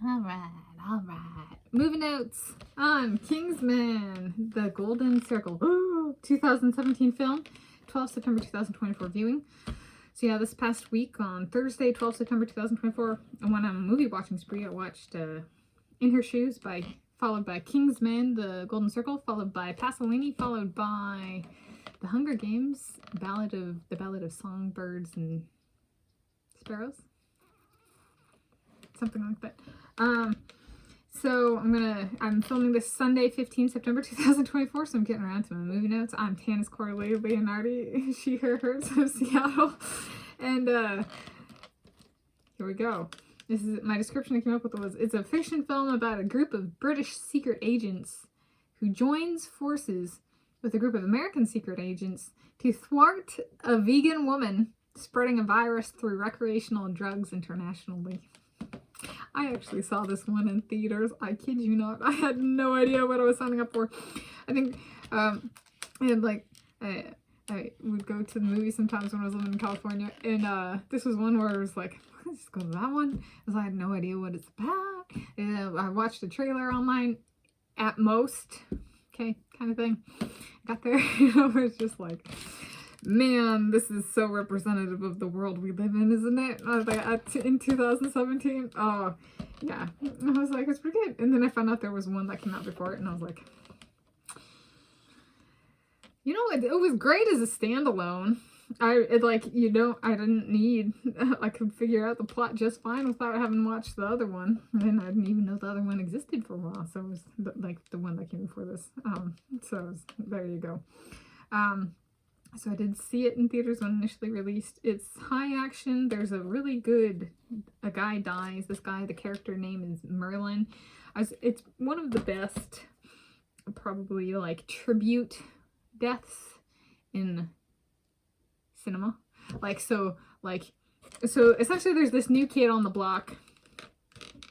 All right. Movie notes on Kingsman, The Golden Circle. Ooh, 2017 film, 12 September 2024 viewing. So yeah, this past week on Thursday, 12 September 2024, I went on a movie watching spree. I watched In Her Shoes, followed by Kingsman, The Golden Circle, followed by Pasolini, followed by The Hunger Games, the Ballad of Songbirds and Sparrows. Something like that. So I'm filming this Sunday, 15 September 2024, so I'm getting around to my movie notes. I'm Tanis Coralee Leonhardi, she, her, hers of Seattle. And here we go. This is my description I came up with was, it's a fiction film about a group of British secret agents who joins forces with a group of American secret agents to thwart a vegan woman spreading a virus through recreational drugs internationally. I actually saw this one in theaters. I kid you not. I had no idea what I was signing up for. I think, I would go to the movies sometimes when I was living in California, and this was one where I was like, let's just go to that one, because I had no idea what it's about. And I watched the trailer online at most, okay, kind of thing. Got there, it was just like, man, this is so representative of the world we live in, isn't it? In 2017. Oh, yeah. I was like, it's pretty good. And then I found out there was one that came out before it, and I was like, you know, it was great as a standalone. I didn't need, I could figure out the plot just fine without having watched the other one. And I didn't even know the other one existed for a while. So it was like the one that came before this. There you go. So I did see it in theaters when initially released. It's high action. There's a guy dies. This guy, the character name is Merlin. It's one of the best, probably like tribute deaths in cinema. So essentially there's this new kid on the block,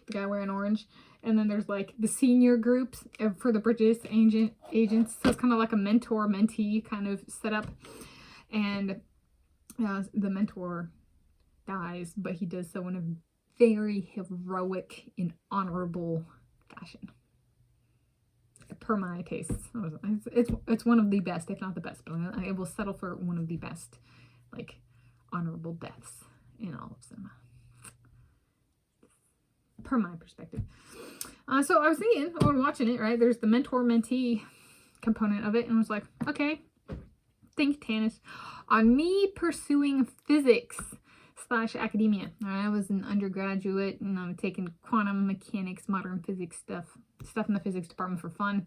the guy wearing orange. And then there's like the senior groups for the British agents. So it's kind of like a mentor-mentee kind of setup. And the mentor dies, but he does so in a very heroic and honorable fashion. Per my tastes. It's one of the best, if not the best. But I will settle for one of the best, like, honorable deaths in all of cinema. Per my perspective. So I was thinking, when watching it, right, there's the mentor-mentee component of it, and I was like, okay, think, Tanis, on me pursuing physics/academia. I was an undergraduate, and I'm taking quantum mechanics, modern physics stuff in the physics department for fun.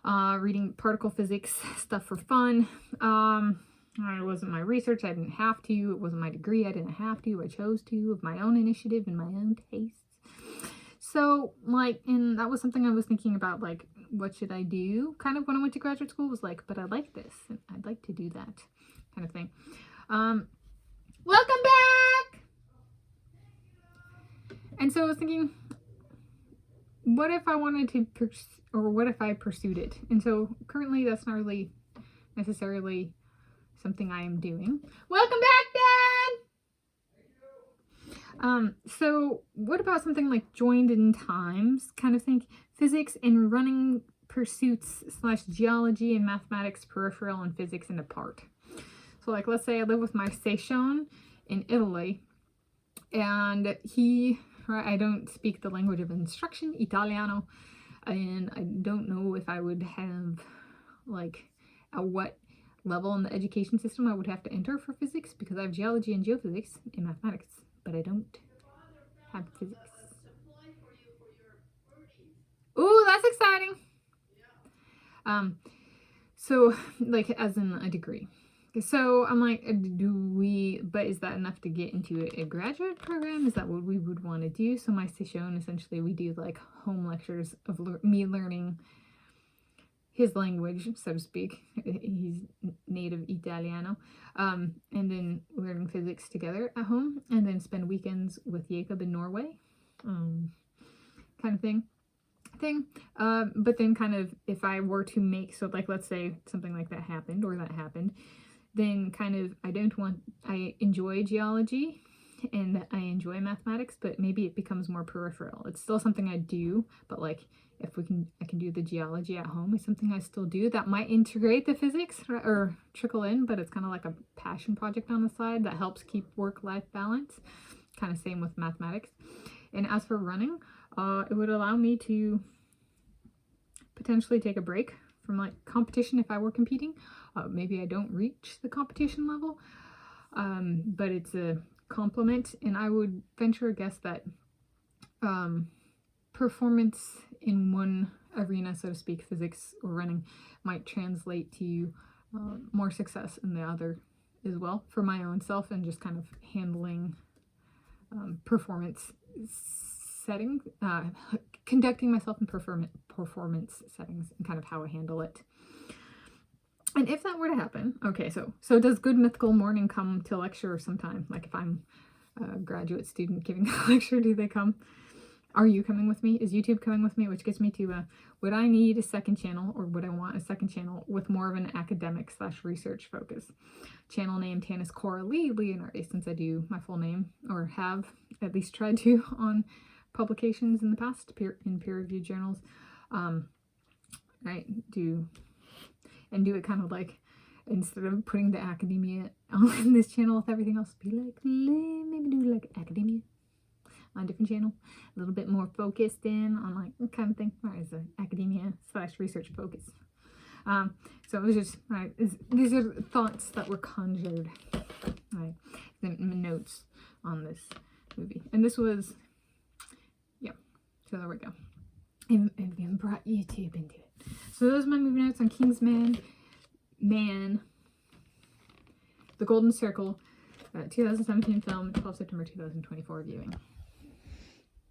Reading particle physics stuff for fun. It wasn't my research, I didn't have to. It wasn't my degree, I didn't have to. I chose to, of my own initiative and my own tastes. So, like, and that was something I was thinking about, like, what should I do? Kind of when I went to graduate school, was like, but I like this, and I'd like to do that, kind of thing. Welcome back! And so I was thinking, what if I wanted to, what if I pursued it? And so currently that's not really necessarily something I am doing. Welcome back, Dad! So what about something like joined in times, kind of think physics and running pursuits / geology and mathematics peripheral and physics and apart. So like, let's say I live with my Station in Italy, and I don't speak the language of instruction, Italiano, and I don't know if I would have, like, at what level in the education system I would have to enter for physics, because I have geology and geophysics and mathematics, but I don't have physics. Ooh, that's exciting. So, like, as in a degree. So I'm like, but is that enough to get into a graduate program? Is that what we would want to do? So my session, essentially, we do like home lectures of me learning his language, so to speak. He's native Italiano. And then learning physics together at home, and then spend weekends with Jacob in Norway. Kind of thing. But then kind of, if I were to make, so like, let's say something like that happened, then kind of, I enjoy geology and that I enjoy mathematics, but maybe it becomes more peripheral. It's still something I do, but like if I can do the geology at home is something I still do that might integrate the physics or trickle in, but it's kind of like a passion project on the side that helps keep work-life balance. Kind of same with mathematics. And as for running, it would allow me to potentially take a break from like competition if I were competing. Maybe I don't reach the competition level, but it's a compliment, and I would venture a guess that performance in one arena, so to speak, physics or running, might translate to more success in the other as well for my own self, and just kind of handling performance settings, conducting myself in performance settings, and kind of how I handle it. And if that were to happen, okay, so does good mythical morning come to lecture sometime? Like if I'm a graduate student giving a lecture, do they come? Are you coming with me? Is YouTube coming with me? Which gets me to, would I need a second channel, or would I want a second channel with more of an academic / research focus? Channel name Tanis Coralee Leonhardi, since I do my full name, or have at least tried to on publications in the past, in peer-reviewed journals. Right, do it kind of like, instead of putting the academia on this channel with everything else, be like, maybe do like academia on a different channel, a little bit more focused in on like that kind of thing, right, as an academia / research focus. So it was just, right, these are thoughts that were conjured, right, the notes on this movie. And this was, yeah, so there we go. And even brought YouTube into it. So those are my movie notes on Kingsman, The Golden Circle, 2017 film, 12 September 2024 viewing.